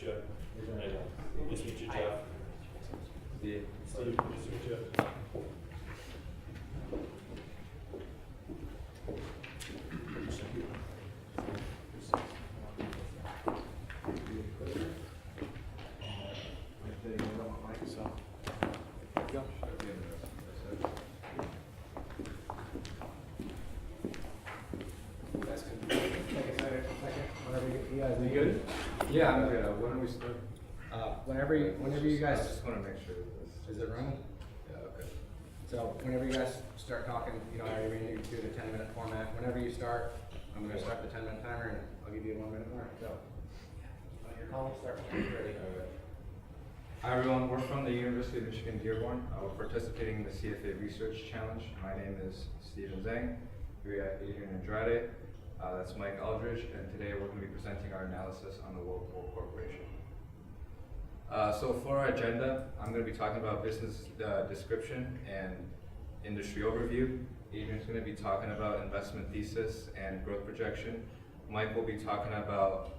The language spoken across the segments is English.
you. Nice to meet you, Jeff. Steve. Steve, nice to meet you. You good? Yeah, I'm good. When do we start? Whenever you I guys, just want to make sure that this. is it running? Yeah, okay. So whenever you guys start talking, you know, are you ready to do the 10-minute format? Whenever you start, I'm gonna start the 10-minute timer and I'll give you a 1 minute more, so. On your call, start when you're ready. Hi everyone, we're from the University of Michigan Dearborn. We're participating in the CFA Research Challenge. My name is Steven Zhang. We got Adrian Andrade. That's Mike Aldridge, and today we're going to be presenting our analysis on the Whirlpool Corporation. So for our agenda, I'm going to be talking about business description and industry overview. Adrian's going to be talking about investment thesis and growth projection. Mike will be talking about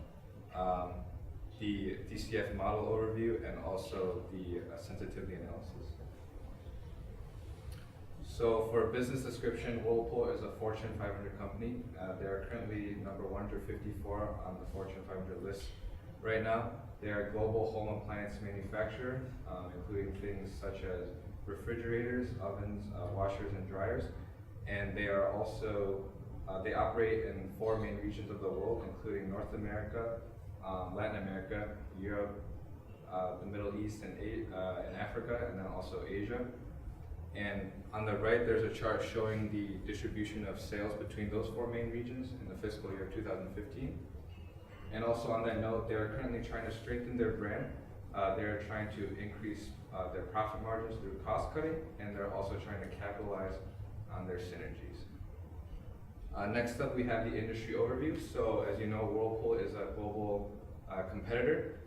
the DCF model overview and also the sensitivity analysis. So for business description, Whirlpool is a Fortune 500 company. They are currently number 154 on the Fortune 500 list right now. They are a global home appliance manufacturer, including things such as refrigerators, ovens, washers, and dryers. And they are also, they operate in 4 main regions of the world, including North America, Latin America, Europe, the Middle East, and Africa, and then also Asia. And on the right, there's a chart showing the distribution of sales between those 4 main regions in the fiscal year 2015. And also on that note, they're currently trying to strengthen their brand. They're trying to increase their profit margins through cost cutting, and they're also trying to capitalize on their synergies. Next up, we have the industry overview. So as you know, Whirlpool is a global competitor.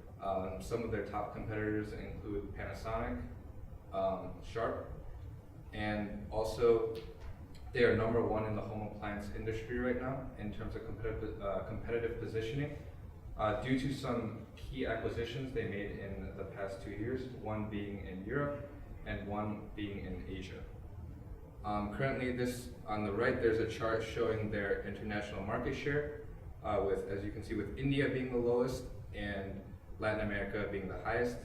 Some of their top competitors include Panasonic, Sharp, and also they are number 1 in the home appliance industry right now in terms of competitive positioning due to some key acquisitions they made in the past 2 years, one being in Europe and one being in Asia. Currently, on the right, there's a chart showing their international market share with, as you can see, with India being the lowest and Latin America being the highest.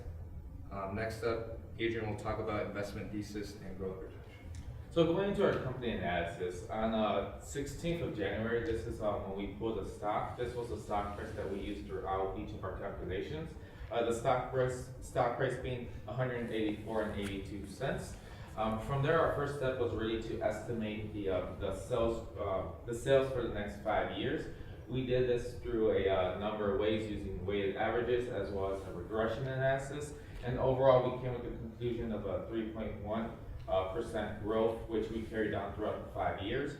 Next up, Adrian will talk about investment thesis and growth projection. So going into our company analysis, on 16th of January, this is when we pulled the stock. This was the stock price that we used throughout each of our calculations. The stock price being 184.82 cents. From there, our first step was really to estimate the sales for the next 5 years. We did this through a number of ways using weighted averages as well as a regression analysis. And overall, we came with the conclusion of a 3.1% growth, which we carried down throughout the 5 years.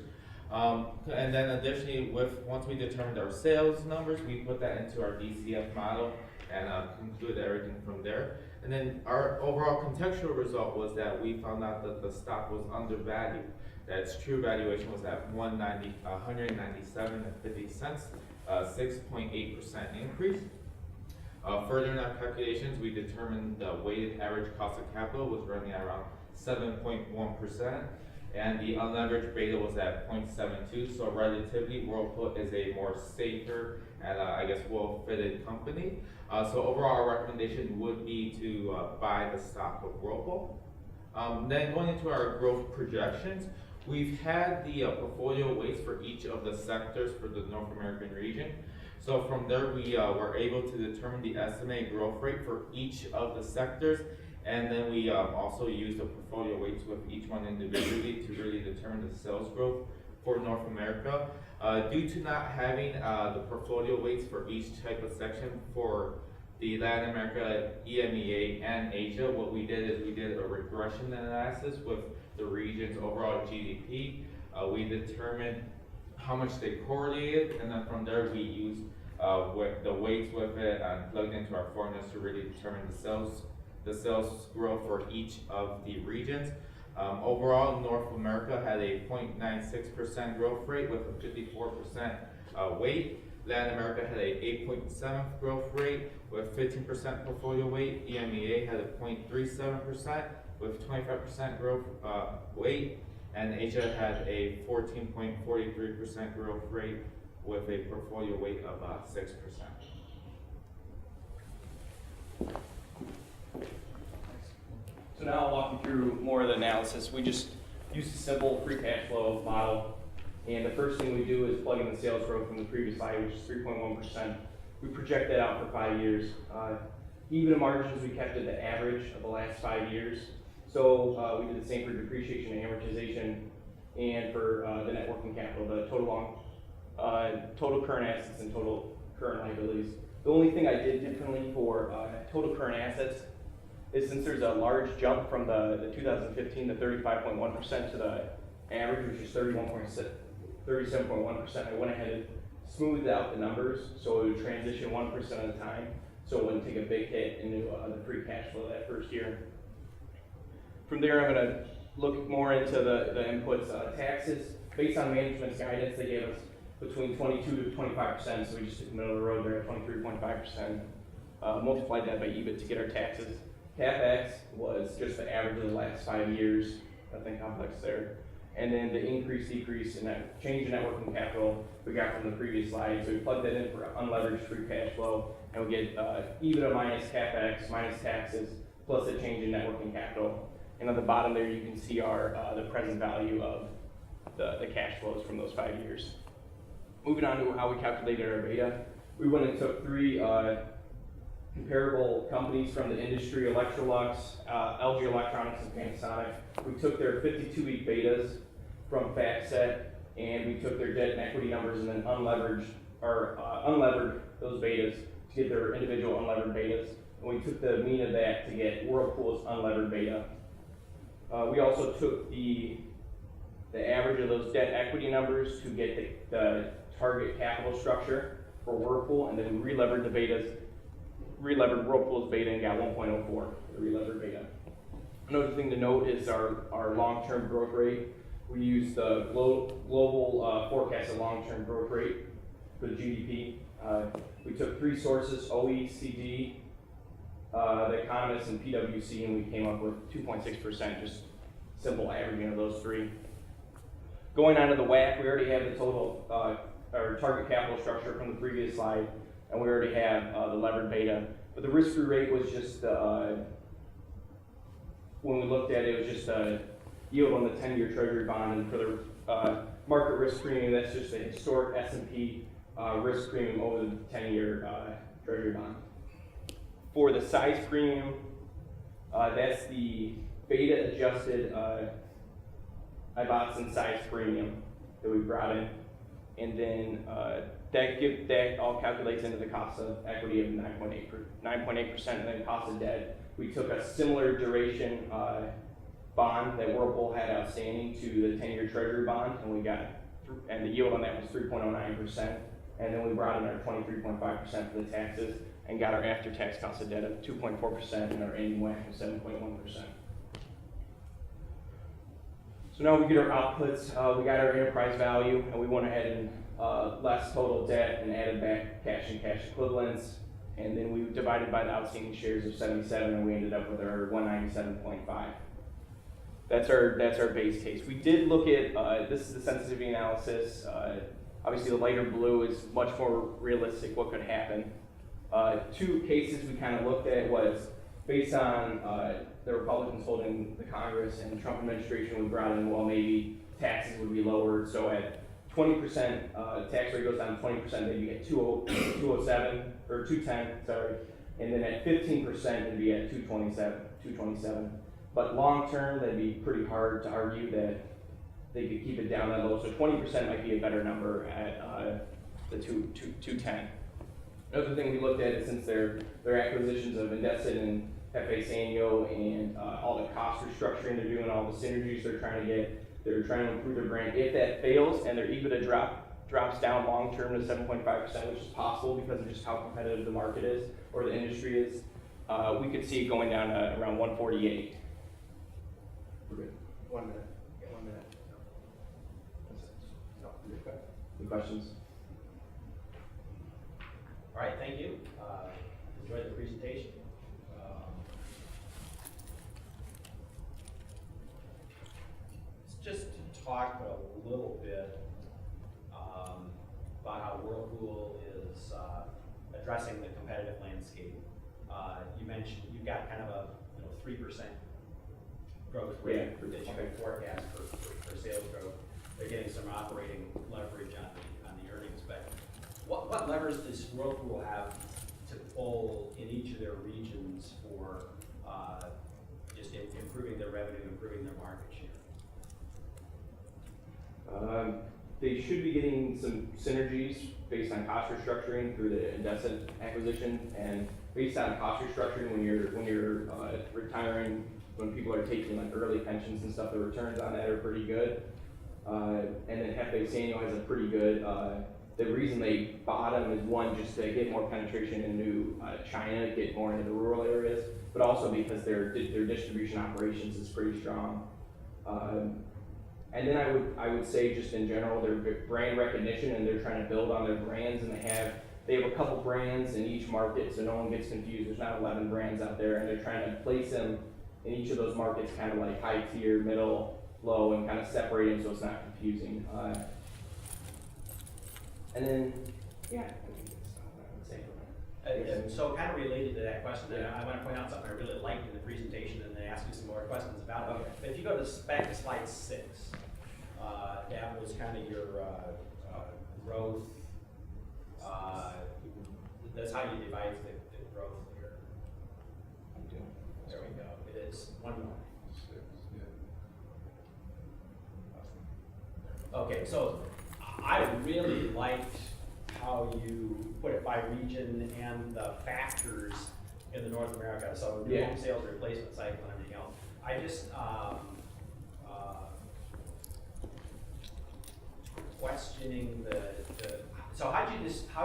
And then additionally, once we determined our sales numbers, we put that into our DCF model and concluded everything from there. And then our overall contextual result was that we found out that the stock was undervalued. That its true valuation was at $197.50, 6.8% increase. Further in our calculations, we determined the weighted average cost of capital was running at around 7.1%, and the unleveraged beta was at 0.72. So relatively, Whirlpool is a more safer and I guess well-fitted company. So overall, our recommendation would be to buy the stock of Whirlpool. Then going into our growth projections, we've had the portfolio weights for each of the sectors for the North American region. So from there, we were able to determine the estimated growth rate for each of the sectors, and then we also used the portfolio weights with each one individually to really determine the sales growth for North America. Due to not having the portfolio weights for each type of section for the Latin America, EMEA, and Asia, what we did is we did a regression analysis with the region's overall GDP. We determined how much they correlated, and then from there we used with the weights with it and plugged into our formulas to really determine the sales growth for each of the regions. Overall, North America had a 0.96% growth rate with a 54% weight. Latin America had a 8.7 growth rate with 15% portfolio weight. EMEA had a 0.37% with 25% growth weight. And Asia had a 14.43% growth rate with a portfolio weight of 6%. So now I'll walk you through more of the analysis. We just use a simple free cash flow model. And the first thing we do is plug in the sales growth from the previous slide, which is 3.1%. We project that out for 5 years. EBITDA margins, we kept at the average of the last 5 years. So we did the same for depreciation and amortization and for the net working capital, the total current assets and total current liabilities. The only thing I did differently for total current assets is since there's a large jump from the 2015 to 35.1% to the average, which is 37.1%, I went ahead and smoothed out the numbers so it would transition 1% at a time, so it wouldn't take a big hit into the free cash flow that first year. From there, I'm going to look more into the inputs. Taxes, based on management's guidance, they gave us between 22 to 25%, so we just took the middle of the road there at 23.5%. Multiplied that by EBIT to get our taxes. CapEx was just the average of the last 5 years, nothing complex there. And then the increase, decrease, and that change in net working capital we got from the previous slide. So we plugged that in for unleveraged free cash flow, and we get EBITDA minus CapEx minus taxes plus a change in net working capital. And on the bottom there, you can see our the present value of the cash flows from those 5 years. Moving on to how we calculated our beta, we went and took 3 comparable companies from the industry, Electrolux, LG Electronics, and Panasonic. We took their 52-week betas from FactSet, and we took their debt and equity numbers and then unlevered those betas to get their individual unlevered betas. And we took the mean of that to get Whirlpool's unlevered beta. We also took the average of those debt equity numbers to get the target capital structure for Whirlpool, and then we relevered the betas. Relevered Whirlpool's beta and got 1.04 for the relevered beta. Another thing to note is our long-term growth rate. We used the global forecasted long-term growth rate for the GDP. We took 3 sources, OECD, the Economist, and PwC, and we came up with 2.6%, just simple averaging of those 3. Going on to the WACC, we already have the total our target capital structure from the previous slide, and we already have the levered beta. But the risk-free rate was just, when we looked at it, it was just a yield on the 10-year Treasury bond, and for the market risk premium, that's just a historic S&P risk premium over the 10-year Treasury bond. For the size premium, that's the beta adjusted Iboxson size premium that we brought in, and then that all calculates into the cost of equity of 9.8%, and then cost of debt. We took a similar duration bond that Whirlpool had outstanding to the 10-year Treasury bond, and the yield on that was 3.09%, and then we brought in our 23.5% for the taxes and got our after-tax cost of debt of 2.4% and our annual WACC of 7.1%. So now we get our outputs. We got our enterprise value, and we went ahead and less total debt and added back cash and cash equivalents, and then we divided by the outstanding shares of 77, and we ended up with our 197.5. That's our base case. We did look at this is the sensitivity analysis. Obviously, the lighter blue is much more realistic what could happen. 2 cases we kind of looked at was based on the Republicans holding the Congress and the Trump administration. We brought in, well, maybe taxes would be lowered. So at 20%, tax rate goes down to 20%, then you get 207 or 210, sorry, and then at 15%, it'd be at 227. But long term, that'd be pretty hard to argue that they could keep it down that low. So 20% might be a better number at the 210. Another thing we looked at is since their acquisitions of Indesit and F.A. Sanyo and all the cost restructuring they're doing, all the synergies they're trying to get, they're trying to improve their brand. If that fails and their EBITDA drops down long term to 7.5%, which is possible because of just how competitive the market is or the industry is, we could see it going down to around 148. We're good. 1 minute. Yeah, 1 minute. No. Any questions? right, thank you. Enjoyed the presentation. Just to talk a little bit about how Whirlpool is addressing the competitive landscape. You mentioned you've got kind of a 3% growth rate that you can forecast for sales growth. They're getting some operating leverage on the earnings, but what levers does Whirlpool have to pull in each of their regions for just improving their revenue, improving their market share? They should be getting some synergies based on cost restructuring through the Indecent acquisition, and based on cost restructuring when you're retiring, when people are taking like early pensions and stuff, the returns on that are pretty good. And then Hefe Sanyo has a pretty good. The reason they bought them is one, just to get more penetration into China, get more into the rural areas, but also because their distribution operations is pretty strong. And then I would say just in general, their brand recognition, and they're trying to build on their brands, and they have a couple brands in each market, so no one gets confused. There's not 11 brands out there, and they're trying to place them in each of those markets, kind of like high tier, middle, low, and kind of separate them so it's not confusing. And then, yeah, I think that's all I would say for that. So kind of related to that question, I want to point out something I really liked in the presentation and then ask you some more questions about it. Okay. But if you go back to slide 6, that was kind of your growth. That's how you divide the growth here. There we go. It is one more. Okay, so I really liked how you put it by region and the factors in the North America. So new home sales, replacement cycle, and everything else. I just questioning so how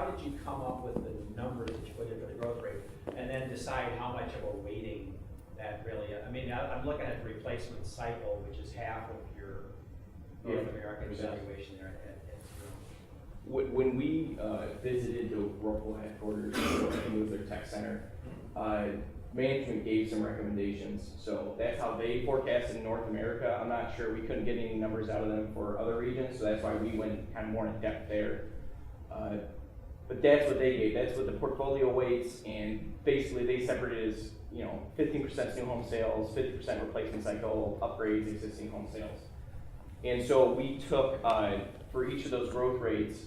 did you come up with the number that you put in for the growth rate, and then decide how much of a weighting that really? I mean, I'm looking at the replacement cycle, which is half of your North American valuation there. When we visited the Whirlpool headquarters, I think it was their tech center, management gave some recommendations. So that's how they forecasted North America. I'm not sure, we couldn't get any numbers out of them for other regions, so that's why we went kind of more in depth there. But that's what they gave. That's what the portfolio weights, and basically they separated as 15% new home sales, 50% replacement cycle, upgrades, existing home sales. And so we took for each of those growth rates.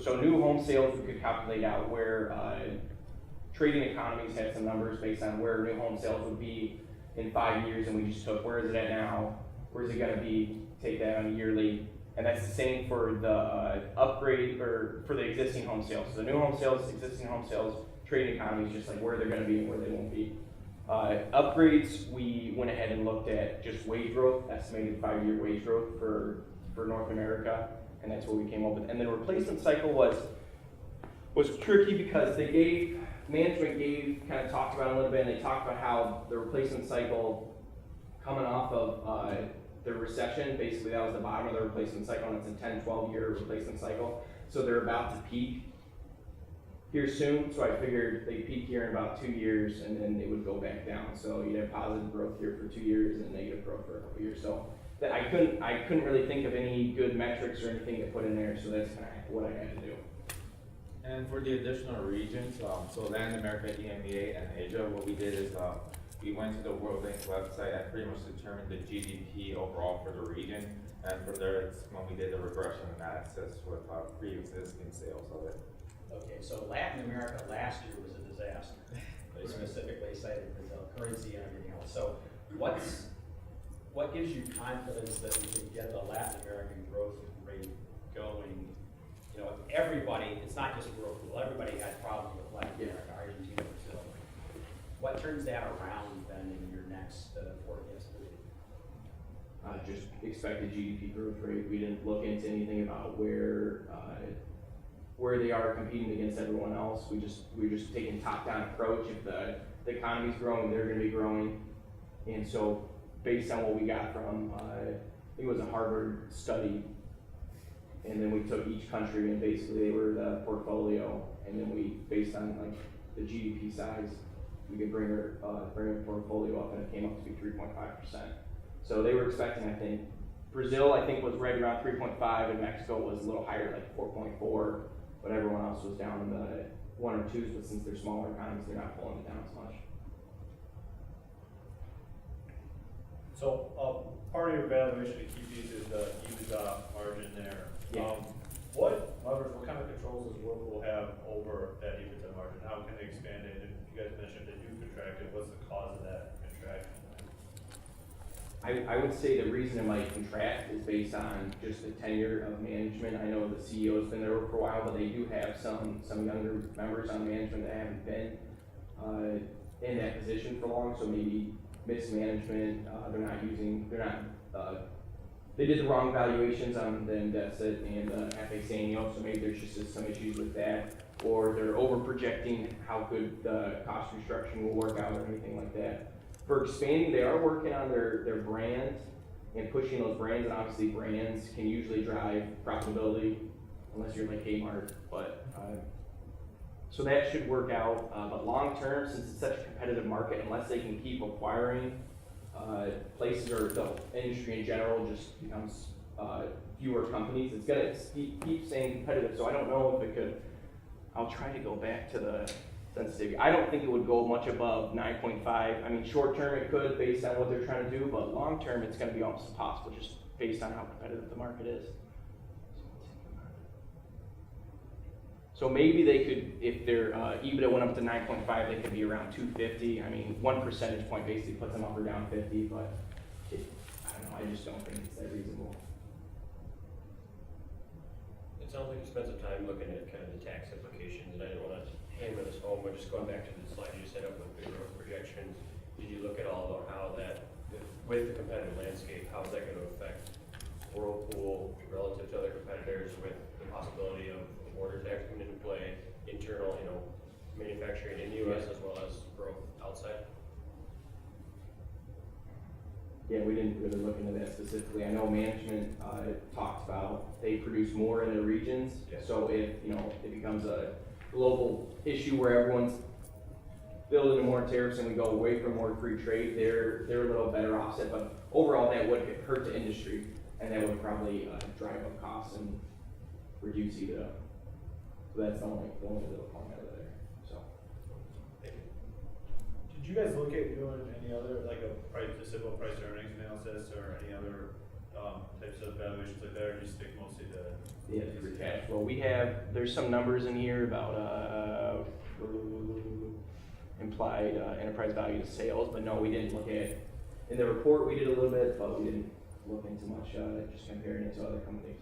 So new home sales, we could calculate out where trading economies had some numbers based on where new home sales would be in 5 years, and we just took where is it at now, where is it going to be, take that on a yearly, and that's the same for the upgrade or for the existing home sales. So the new home sales, existing home sales, trading economies, just like where they're going to be and where they won't be. Upgrades, we went ahead and looked at just wage growth, estimated 5-year wage growth for North America, and that's what we came up with. And then replacement cycle was tricky because management kind of talked about it a little bit, and they talked about how the replacement cycle coming off of the recession, basically that was the bottom of the replacement cycle, and it's a 10-12 year replacement cycle. So they're about to peak here soon, so I figured they'd peak here in about 2 years, and then they would go back down. So you'd have positive growth here for 2 years and negative growth for a couple years. So I couldn't really think of any good metrics or anything to put in there, so that's kind of what I had to do. And for the additional regions, so Latin America, EMEA, and Asia, what we did is we went to the World Bank website and pretty much determined the GDP overall for the region. And from there, it's when we did the regression analysis with pre-existing sales of it. Okay, so Latin America last year was a disaster. They specifically cited Brazil currency and everything else. So what gives you confidence that we can get the Latin American growth rate going? Everybody, it's not just Whirlpool, everybody had problems with Latin America, Argentina, Brazil. What turns that around then in your next forecast period? Just expected GDP growth rate. We didn't look into anything about where they are competing against everyone else. We're just taking top-down approach. If the economy's growing, they're going to be growing. And so, based on what we got from, I think it was a Harvard study and then we took each country and basically they were the portfolio, and then we, based on like the GDP size, we could bring our portfolio up, and it came up to be 3.5%. So they were expecting, I think, Brazil, I think, was right around 3.5, and Mexico was a little higher, like 4.4, but everyone else was down in the 1 or 2s, but since they're smaller economies, they're not pulling it down as much. So, part of your evaluation to keep these is the EBITDA margin there. Yeah. What levers, what kind of controls does Whirlpool have over that EBITDA margin? How can they expand it? If you guys mentioned they do contract it, what's the cause of that contraction? I would say the reason it might contract is based on just the tenure of management. I know the CEO's been there for a while, but they do have some younger members on management that haven't been in that position for long, so maybe mismanagement, they did the wrong valuations on the Indesit and FA-Sanyo, so maybe there's just some issues with that, or they're over projecting how good the cost restructuring will work out or anything like that. For expanding, they are working on their brand and pushing those brands, and obviously brands can usually drive profitability unless you're like Kmart, but so that should work out. But long term, since it's such a competitive market, unless they can keep acquiring places, or the industry in general just becomes fewer companies, it's gonna keep staying competitive. So I don't know if it could. I'll try to go back to the sensitivity. I don't think it would go much above 9.5. I mean, short term it could, based on what they're trying to do, but long term it's going to be almost impossible, just based on how competitive the market is. So maybe they could, if their EBITDA went up to 9.5, they could be around 250. I mean, 1 percentage point basically puts them up or down 50, but I don't know. I just don't think it's that reasonable. It sounds like you spent some time looking at kind of the tax implications, and I don't want to hammer this home, but just going back to the slide you set up with the growth projections, did you look at all about how that, with the competitive landscape, how is that going to affect Whirlpool relative to other competitors, with the possibility of border tax coming into play, internal, manufacturing in the U.S. as well as growth outside? Yeah, we didn't really look into that specifically. I know management talked about they produce more in their regions. Yeah. So if it becomes a global issue where everyone's building more tariffs and we go away from more free trade, they're a little better offset. But overall, that would hurt the industry, and that would probably drive up costs and reduce EBITDA. So that's the only little comment over there. So. Did you guys look at doing any other, like a simple price earnings analysis, or any other types of valuations like that, or just stick mostly to? Yeah, free cash flow. There's some numbers in here about implied enterprise value to sales, but no, we didn't look at, in the report we did a little bit, but we didn't look into much, just comparing it to other companies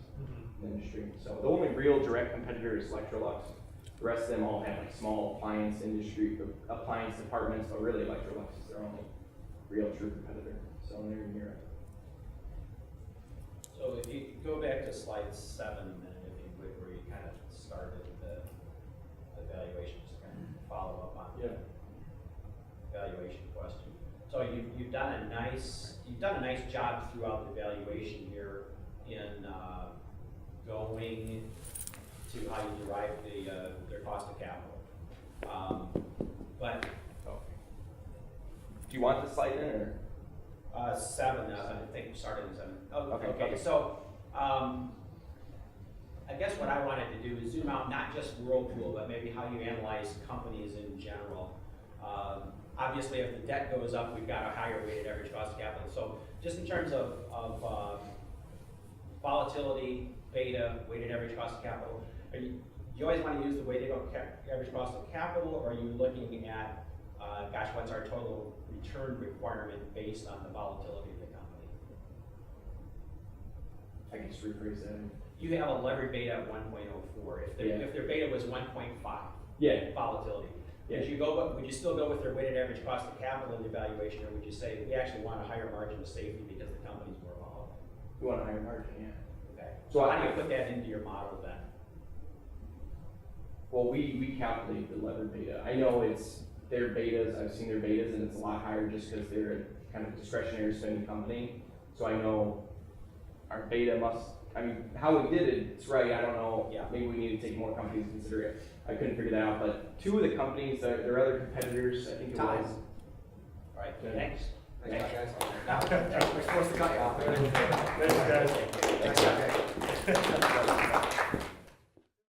in the industry. So the only real direct competitor is Electrolux. The rest of them all have like small appliance departments, but really Electrolux is their only real true competitor. So they're in Europe. So if you go back to slide 7 a minute, if you would, where you kind of started the valuation, just kind of follow up on the valuation question. So you've done a nice job throughout the valuation here in going to how you derive their cost of capital. But do you want the slide in, or? 7, I think we started in 7. Oh, Okay. So, I guess what I wanted to do is zoom out, not just Whirlpool, but maybe how you analyze companies in general. Obviously, if the debt goes up, we've got a higher weighted average cost of capital. So, just in terms of volatility, beta, weighted average cost of capital, do you always want to use the weighted average cost of capital, or are you looking at, what's our total return requirement based on the volatility of the company? I can just rephrase that. You have a levered beta of 1.04. If their beta was 1.5 volatility, would you still go with their weighted average cost of capital in the evaluation, or would you say we actually want a higher margin of safety because the company's more volatile? You want a higher margin, yeah. Okay. So how do you put that into your model then? Well, we calculate the levered beta. I know it's their betas. I've seen their betas, and it's a lot higher just because they're a kind of discretionary spending company. So I know our beta I mean, how we did it's right, I don't know, Yeah. maybe we need to take more companies into consider it. I couldn't figure that out, but two of the companies, their other competitors, I think it Time. was. All right, thanks. Thanks, guys. We're supposed to cut you off. Thanks, guys.